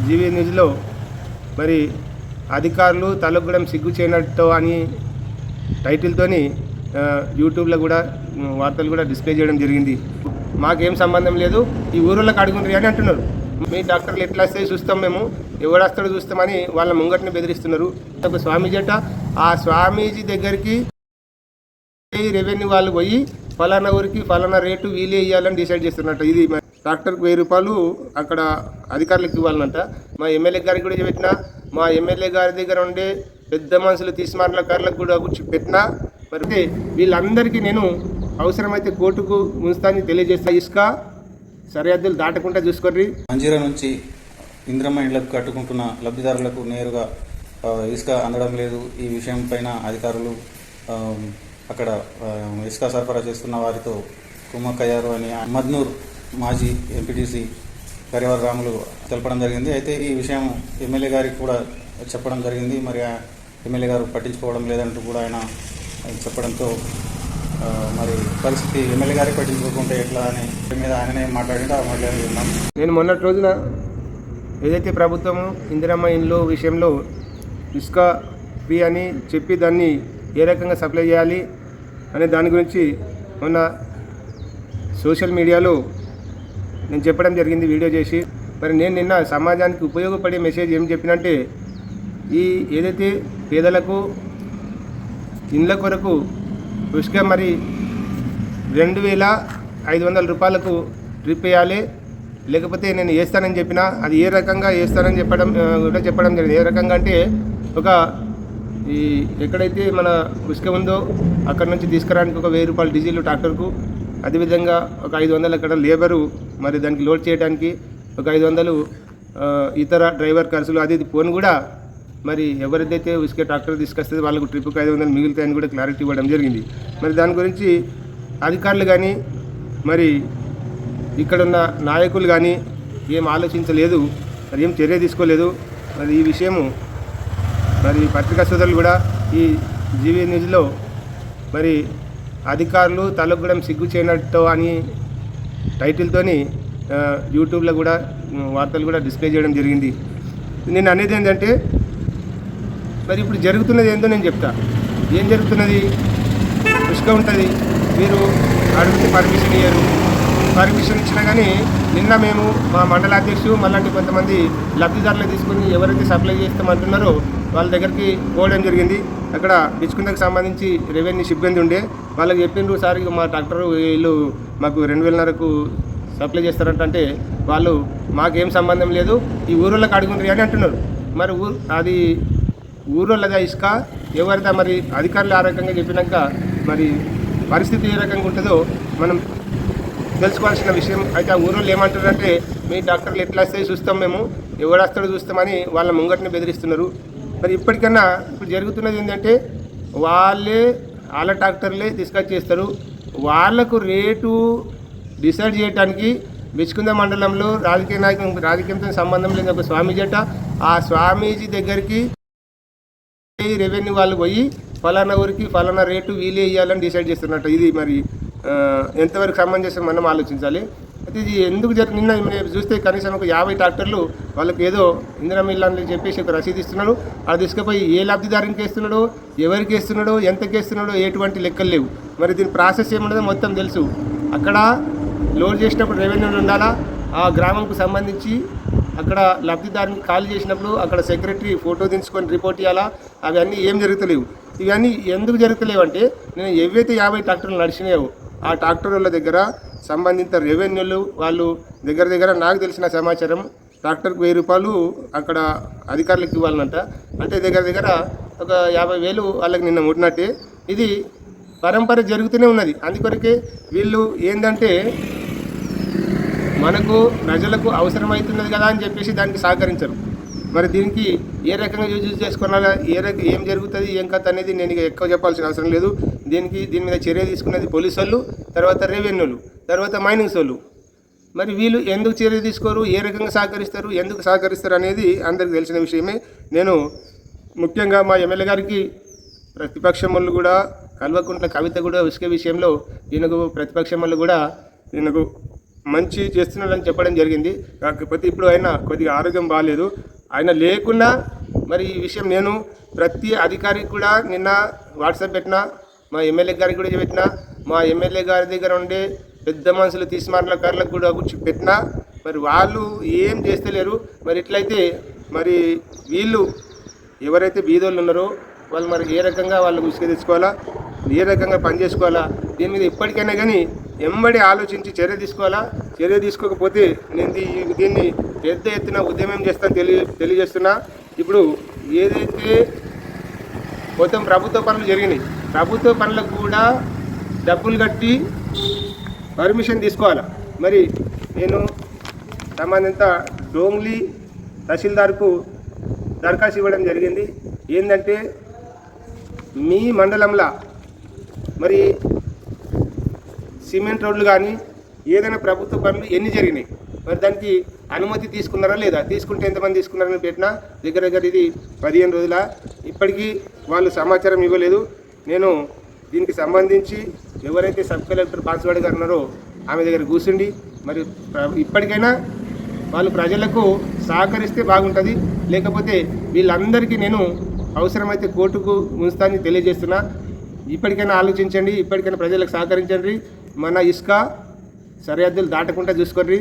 GV న్యూస్లో మరి అధికారులు తలొగ్గడం సిగ్గు చేయనట్టు అని టైటిల్తోని యూట్యూబ్లో కూడా వార్తలు కూడా డిస్ప్లే చేయడం జరిగింది. మాకేం సంబంధం లేదు, ఈ ఊరిలోకి అడుగుండ్రి అని అంటున్నారు. మీ డాక్టర్లు ఎట్లా వస్తే చూస్తాం, మేము ఎవడస్తాడో చూస్తామని వాళ్ళ ముంగటిని బెదిరిస్తున్నారు. ఒక స్వామీజీ అట, ఆ స్వామీజీ దగ్గరికి రెవెన్యూ వాళ్ళు పోయి ఫలానా ఊరికి ఫలానా రేటు వీలే ఇవ్వాలని డిసైడ్ చేస్తున్నట్ట. ఇది డాక్టర్కి 1000 రూపాయలు అక్కడ అధికారులకు ఇవ్వాలన్నట. మా ఎమ్మెల్యే గారికి కూడా పెట్టినా, మా ఎమ్మెల్యే గారి దగ్గర ఉండే పెద్ద మనుషులు తీసుమార్ల కార్లకు కూడా పెట్టినా. మరి వీళ్ళందరికీ నేను అవసరమైతే కోర్టుకు ముంచుతానని తెలియజేస్తా. ఇసుక సరిహద్దులు దాటకుండా చూసుకోండి. మంజీరా నుంచి ఇంద్రమ్మ ఇళ్లకు కట్టుకుంటున్న లబ్ధిదారులకు నేరుగా ఇసుక అందడం లేదు. ఈ విషయం పైన అధికారులు అక్కడ ఇసుక సరఫరా చేస్తున్న వారితో కుమ్మక్కయ్యారు అని మద్నూర్ మాజీ ఎంపీటీసీ కరివార రాములు తెలపడం జరిగింది. అయితే ఈ విషయం ఎమ్మెల్యే గారికి కూడా చెప్పడం జరిగింది. మరి ఎమ్మెల్యే గారు పట్టించుకోవడం లేదంటూ కూడా ఆయన చెప్పడంతో మరి పరిస్థితి ఎమ్మెల్యే గారికి పట్టించుకోకుంటే ఎట్లా అని మీద ఆయననే మాట్లాడినా. నేను మొన్నటి రోజున ఏదైతే ప్రభుత్వము ఇందిరమ్మ ఇండ్లు విషయంలో ఇసుక ఫ్రీ అని చెప్పి దాన్ని ఏ రకంగా సప్లై చేయాలి అనే దాని గురించి మొన్న సోషల్ మీడియాలో నేను చెప్పడం జరిగింది, వీడియో చేసి. మరి నేను నిన్న సమాజానికి ఉపయోగపడే మెసేజ్ ఏం చెప్పినంటే, ఈ ఏదైతే పేదలకు ఇండ్ల కొరకు ఇసుక మరి 2500 రూపాయలకు ట్రిప్ వేయాలి, లేకపోతే నేను వేస్తానని చెప్పినా అది ఏ రకంగా వేస్తానని చెప్పడం జరిగింది. ఏ రకంగా అంటే, ఒక ఈ ఎక్కడైతే మన ఇసుక ఉందో అక్కడ నుంచి తీసుకురావడానికి ఒక 1000 రూపాయలు డీజిల్ ట్రాక్టర్కు, అదేవిధంగా ఒక 500 అక్కడ లేబరు మరి దానికి లోడ్ చేయడానికి, ఒక 500 ఇతర డ్రైవర్ ఖర్చులు, అది ఫోన్ కూడా మరి ఎవరిదైతే ఇసుక ట్రాక్టర్ తీసుకొస్తే వాళ్ళకు ట్రిప్కి 500 మిగులుతాయని కూడా క్లారిటీ ఇవ్వడం జరిగింది. మరి దాని గురించి అధికారులు కానీ మరి ఇక్కడున్న నాయకులు కానీ ఏం ఆలోచించలేదు, మరి ఏం చర్య తీసుకోలేదు. మరి ఈ విషయము మరి పత్రికా సోదరులు కూడా ఈ జీవీ న్యూస్లో మరి అధికారులు తలొగ్గడం సిగ్గు చేయనట్టు అని టైటిల్తోని యూట్యూబ్లో కూడా వార్తలు కూడా డిస్ప్లే చేయడం జరిగింది. నేను అనేది ఏంటంటే, మరి ఇప్పుడు జరుగుతున్నది ఏందో నేను చెప్తా. ఏం జరుగుతున్నది? ఇసుక ఉంటుంది, మీరు అడిగితే పర్మిషన్ ఇయ్యరు. పర్మిషన్ ఇచ్చినా కానీ నిన్న మేము మా మండల అధ్యక్షుడు మళ్ళీ కొంతమంది లబ్ధిదారులు తీసుకుని ఎవరైతే సప్లై చేస్తామంటున్నారో వాళ్ళ దగ్గరికి పోవడం జరిగింది. అక్కడ బిచ్చుకుందకు సంబంధించి రెవెన్యూ సిబ్బంది ఉండే వాళ్ళకి చెప్పిండ్రు, సార్ మా ట్రాక్టర్ వీళ్ళు మాకు 2500కు సప్లై చేస్తారంటే వాళ్ళు మాకేం సంబంధం లేదు, ఈ ఊరోళ్ళకి అడుగుండ్రి అని అంటున్నారు. మరి అది ఊరోళ్ళగా ఇసుక ఎవరిదా? మరి అధికారులు ఆ రకంగా చెప్పినాక మరి పరిస్థితి ఏ రకంగా ఉంటుందో మనం తెలుసుకోవాల్సిన విషయం. అయితే ఆ ఊరోళ్ళు ఏమంటారంటే, మీ డాక్టర్లు ఎట్లా వస్తే చూస్తాం, మేము ఎవడస్తాడో చూస్తామని వాళ్ళ ముంగటిని బెదిరిస్తున్నారు. మరి ఇప్పటికన్నా ఇప్పుడు జరుగుతున్నది ఏంటంటే, వాళ్ళ ట్రాక్టర్లే తీసుకొచ్చేస్తారు. వాళ్లకు రేటు డిసైడ్ చేయడానికి బిచ్చుకుంద మండలంలో రాజకీయంతో సంబంధం లేని ఒక స్వామీజీ అట, ఆ స్వామీజీ దగ్గరికి రెవెన్యూ వాళ్ళు పోయి ఫలానా ఊరికి ఫలానా రేటు వీలే ఇవ్వాలని డిసైడ్ చేస్తున్నట్టు. ఇది మరి ఎంతవరకు సమంజసం మనం ఆలోచించాలి. అయితే ఇది ఎందుకు నిన్న చూస్తే కనీసం ఒక 50 ట్రాక్టర్లు వాళ్ళకి ఏదో ఇందిరమ్మ ఇల్లు అని చెప్పేసి ఒక రసీదు ఇస్తున్నాడు. అది తీసుకుపోయి ఏ లబ్ధిదారునికి వేస్తున్నాడో, ఎవరికి వేస్తున్నాడో, ఎంతకి వేస్తున్నాడో ఎటువంటి లెక్కలు లేవు. మరి దీని ప్రాసెస్ ఏముండదో మొత్తం తెలుసు. అక్కడ లోడ్ చేసినప్పుడు రెవెన్యూలు ఉండాలా, ఆ గ్రామంకు సంబంధించి అక్కడ లబ్ధిదారుని ఖాళీ చేసినప్పుడు అక్కడ సెక్రటరీ ఫోటో దించుకొని రిపోర్ట్ ఇవ్వాలా. అవన్నీ ఏం జరుగుతలేవు. ఇవన్నీ ఎందుకు జరుగుతలేవు అంటే, నేను ఏవైతే 50 ట్రాక్టర్లు నడిచినాయో ఆ ట్రాక్టర్ల దగ్గర సంబంధిత రెవెన్యూలు వాళ్ళు దగ్గర నాకు తెలిసిన సమాచారం ట్రాక్టర్కి 1000 రూపాయలు అక్కడ అధికారులకు ఇవ్వాలన్నట. అంటే దగ్గర ఒక 50,000 వాళ్ళకి నిన్న ముట్టినట్టే. ఇది పరంపర జరుగుతూనే ఉన్నది. అందుకొరకే వీళ్ళు ఏంటంటే, మనకు ప్రజలకు అవసరమవుతున్నది కదా అని చెప్పేసి దానికి సహకరించరు. మరి దీనికి ఏ రకంగా యూజ్ చేసుకోవాలా, ఏం జరుగుతుంది, ఏం కథ అనేది నేను ఎక్కువ చెప్పాల్సిన అవసరం లేదు. దీని మీద చర్య తీసుకున్నది పోలీసు వాళ్ళు, తర్వాత రెవెన్యూలు, తర్వాత మైనింగ్స్ వాళ్ళు. మరి వీళ్ళు ఎందుకు చర్య తీసుకోరు, ఏ రకంగా సహకరిస్తారు, ఎందుకు సహకరిస్తారు అనేది అందరికీ తెలిసిన విషయమే. నేను ముఖ్యంగా మా ఎమ్మెల్యే గారికి, ప్రతిపక్షం వాళ్ళు కూడా కల్వకుంట్ల కవిత కూడా ఇసుక విషయంలో ఈయనకు ప్రతిపక్షం వాళ్ళు కూడా ఈయనకు మంచి చేస్తున్నాడని చెప్పడం జరిగింది. కాకపోతే ఇప్పుడు ఆయన కొద్దిగా ఆరోగ్యం బాగాలేదు. ఆయన లేకున్నా మరి ఈ విషయం నేను ప్రతి అధికారికి కూడా నిన్న వాట్సాప్ పెట్టినా, మా ఎమ్మెల్యే గారికి కూడా పెట్టినా, మా ఎమ్మెల్యే గారి దగ్గర ఉండే పెద్ద మనుషులు తీసుమాటలకారులకు కూడా పెట్టినా, మరి వాళ్ళు ఏం చేస్తలేరు. మరి ఇట్లయితే మరి వీళ్ళు ఎవరైతే బీదోళ్ళు ఉన్నారో వాళ్ళు మరి ఏ రకంగా వాళ్ళకు ఉసుక తెచ్చుకోవాలా, ఏ రకంగా పని చేసుకోవాలా, దీని మీద ఇప్పటికైనా కానీ ఎంబడి ఆలోచించి చర్య తీసుకోవాలా. చర్య తీసుకోకపోతే నేను దీన్ని పెద్ద ఎత్తున ఉద్యమం చేస్తాను తెలియజేస్తున్నా. ఇప్పుడు ఏదైతే మొత్తం ప్రభుత్వ పనులు జరిగినాయి, ప్రభుత్వ పనులకు కూడా డబ్బులు కట్టి పర్మిషన్ తీసుకోవాలా. మరి నేను సంబంధిత డోంగ్లీ తహసీల్దార్కు దరఖాస్తు ఇవ్వడం జరిగింది. ఏంటంటే మీ మండలంలో మరి సిమెంట్ రోడ్లు కానీ ఏదైనా ప్రభుత్వ పనులు ఎన్ని జరిగినాయి, మరి దానికి అనుమతి తీసుకున్నారా లేదా, తీసుకుంటే ఎంతమంది తీసుకున్నారని పెట్టినా దగ్గర ఇది 15 రోజుల ఇప్పటికీ వాళ్ళు సమాచారం ఇవ్వలేదు. నేను దీనికి సంబంధించి ఎవరైతే సబ్ కలెక్టర్ పాస్వర్డ్ గారు ఉన్నారో ఆమె దగ్గర కూర్చుండి మరి ఇప్పటికైనా వాళ్ళు ప్రజలకు సహకరిస్తే బాగుంటుంది. లేకపోతే వీళ్ళందరికీ నేను అవసరమైతే కోర్టుకు ఉంచుతానని తెలియజేస్తున్నా. ఇప్పటికైనా ఆలోచించండి, ఇప్పటికైనా ప్రజలకు సహకరించండి. మన ఇసుక సరిహద్దులు దాటకుండా చూసుకోండి.